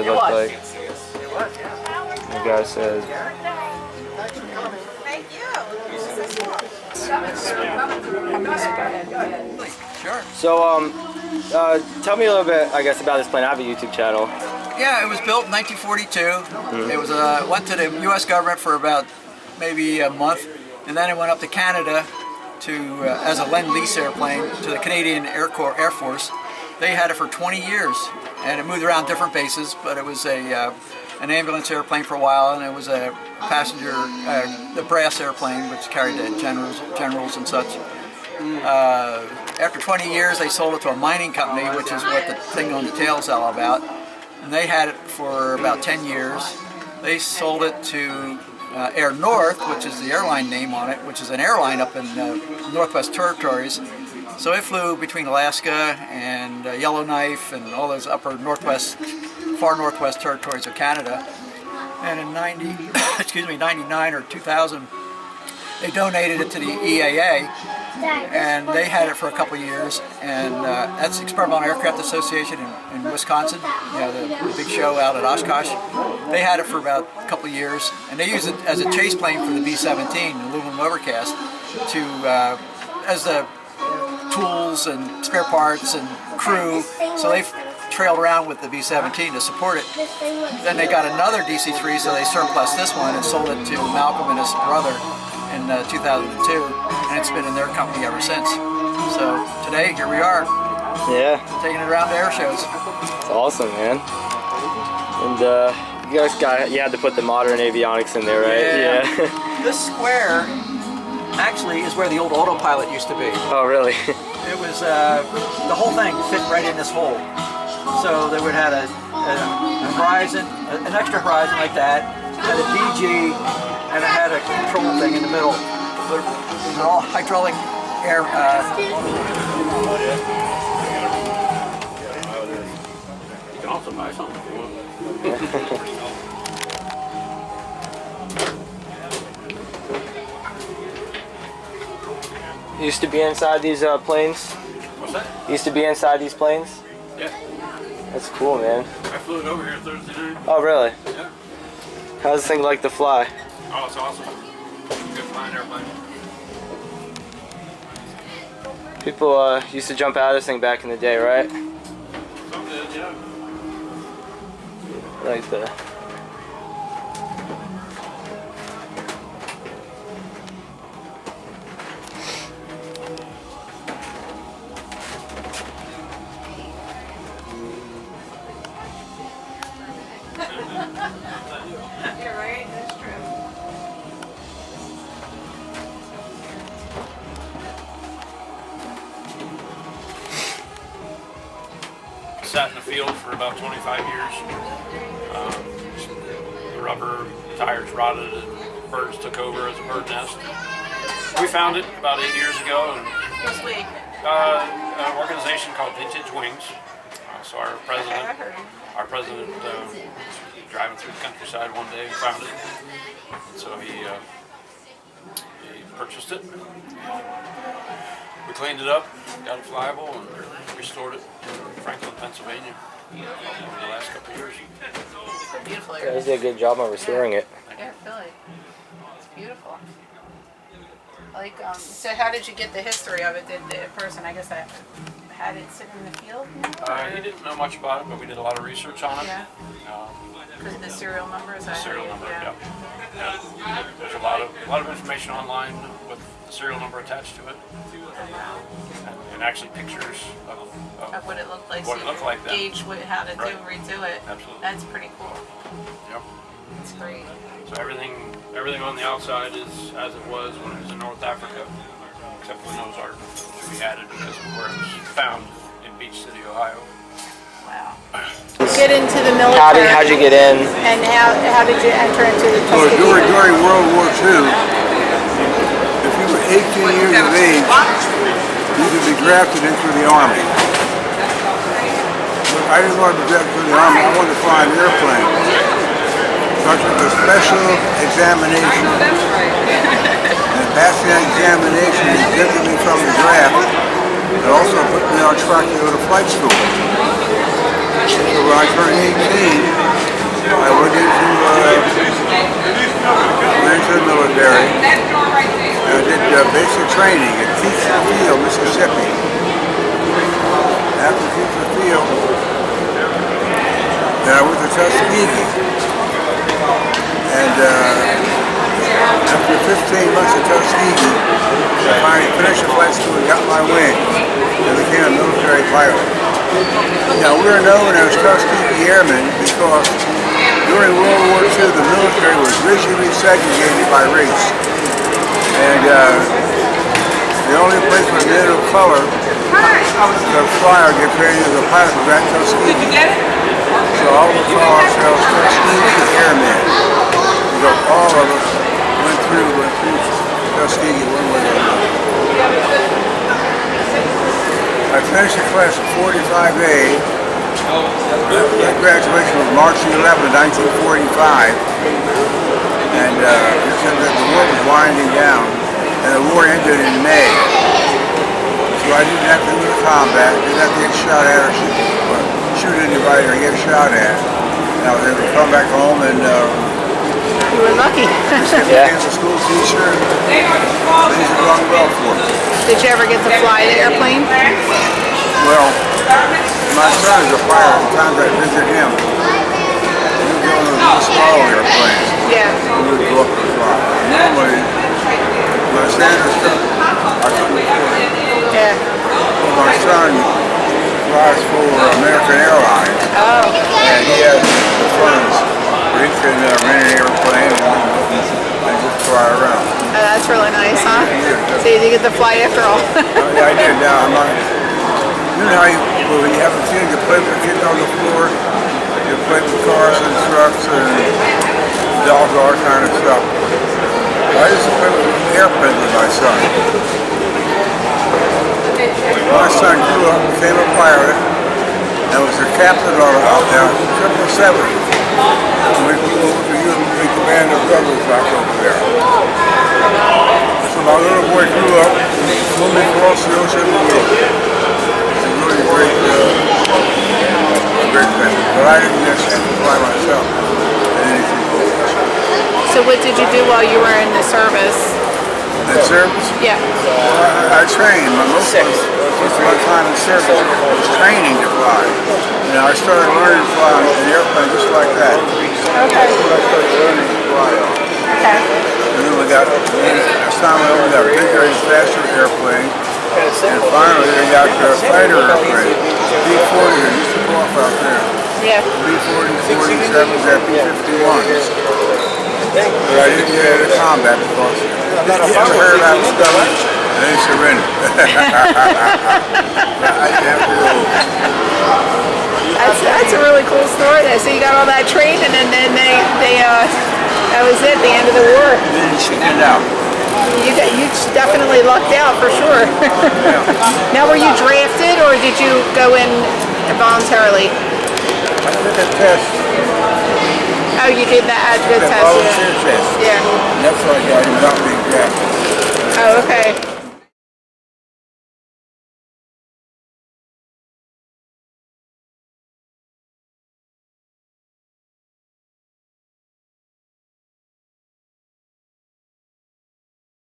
it looked like. The guy says. Sure. So, tell me a little bit, I guess, about this plane. I have a YouTube channel. Yeah, it was built in 1942. It was went to the U.S. government for about maybe a month, and then it went up to Canada to as a Lend-Lease airplane to the Canadian Air Force. They had it for 20 years, and it moved around different bases. But it was an ambulance airplane for a while, and it was a passenger, the brass airplane, which carried the generals and such. After 20 years, they sold it to a mining company, which is what the thing on the tail is all about. And they had it for about 10 years. They sold it to Air North, which is the airline name on it, which is an airline up in Northwest Territories. So it flew between Alaska and Yellowknife and all those upper northwest, far northwest territories of Canada. And in 99 or 2000, they donated it to the EAA, and they had it for a couple of years. And that's the Experimental Aircraft Association in Wisconsin, you know, the big show out at Oshkosh. They had it for about a couple of years, and they used it as a chase plane for the B-17, the aluminum overcast, as the tools and spare parts and crew. So they trailed around with the B-17 to support it. Then they got another DC-3, so they surplused this one and sold it to Malcolm and his brother in 2002, and it's been in their company ever since. So today, here we are. Yeah. Taking it around to air shows. It's awesome, man. And you guys you had to put the modern avionics in there, right? Yeah. This square actually is where the old autopilot used to be. Oh, really? It was, the whole thing fit right in this hole. So they would have a horizon, an extra horizon like that, had a DG, and it had a control thing in the middle. But it was all hydraulic air. You can also buy something if you want. You used to be inside these planes? What's that? You used to be inside these planes? Yeah. That's cool, man. I flew it over here Thursday night. Oh, really? Yeah. How's this thing like to fly? Oh, it's awesome. Good flying airplane. People used to jump out of this thing back in the day, right? Some did, yeah. Like the... You're right, that's true. Sat in the field for about 25 years. The rubber tires rotted and birds took over as a bird nest. We found it about 8 years ago, and an organization called Vintage Wings. So our president was driving through the countryside one day and found it. So he purchased it. We cleaned it up, got it flyable, and restored it in Franklin, Pennsylvania over the last couple of years. It's a beautiful You area. guys did a good job on restoring it. Yeah, Philly. It's beautiful. Like, so how did you get the history of it? Did the person, I guess, I had it sitting in the field? He didn't know much about it, but we did a lot of research on it. Yeah. Because the serial numbers. The serial number, yeah. There's a lot of information online with the serial number attached to it, and actually pictures of what it looked like. What it looked like then. Gauge how to redo it. Absolutely. That's pretty cool. Yep. It's great. So everything on the outside is as it was when it was in North Africa, except for the nose art, which we added because of where it was found in Beach City, Ohio. Wow. Get into the military. How'd you get in? And how did you enter into the Well, Tuskegee during World War II, if you were 18 years of age, you could be drafted into the Army. But I didn't want to be drafted into the Army, I wanted to fly an airplane. So I took a special examination. And passing that examination exempted me from the draft. It also put me on track to go to flight school. So when I turned 18, I went into the military. I did basic training at Tuskegee Field, Mississippi. After Tuskegee Field, then I went to Tuskegee. And after 15 months at Tuskegee, I finally finished the flight school and got my wings and became a military pilot. Now, we were known as Tuskegee Airmen because during World War II, the military was rigidly segregated by race. And the only place for men of color to fly or get trained as a pilot was at Tuskegee. So all of us call ourselves Tuskegee Airmen. So all of us went through Tuskegee one way or another. I finished the class of 45A. That graduation was March 11, 1945. And it said that the war was winding down, and the war ended in May. So I didn't have to do the combat, didn't have to get shot at or shoot anybody or get shot at. And I was able to come back home and You were lucky. became a school teacher, and things have gone well for me. Did you ever get to fly the airplane? Well, my son is a pilot. At times I visit him. We would go on those small airplanes. Yeah. We would go up and fly. Normally, my standard stuff, I couldn't afford it. Yeah. Well, my son flies for American Airlines. Oh. And he has the funds where he can rent an airplane and just fly around. Oh, that's really nice, huh? So you did get to fly after all. Yeah, I did. Now, I'm not, you know how when you have a kid, you play with the kids on the floor, you play with cars and trucks and dogs, all kind of stuff. I used to play with airplanes with my son. My son grew up, became a pilot, and was the captain on a 777. We flew over to the command of Douglas back over there. So my little boy grew up, swimming across the ocean with me. It's a really great thing. But I didn't get a chance to fly myself in anything close. So what did you do while you were in the service? In service? Yeah. I trained. Most of my time in service was training to fly. You know, I started learning to fly on an airplane just like that. Okay. That's what I started learning to fly on. Okay. And then we got, as time went on, we got bigger and faster airplane. And finally, we got the fighter airplane. B-40, they used to go off out there. Yeah. B-40, 47s, and B-51s. But I didn't get out of combat because I heard I was coming, and they surrendered. That's a really cool story there. So you got all that training and then that was it, the end of the war. Then she got out. You definitely lucked out for sure. Now were you drafted or did you go in voluntarily? I took a test. Oh, you did that The test. volunteer test. Yeah. And that's what I got without being drafted.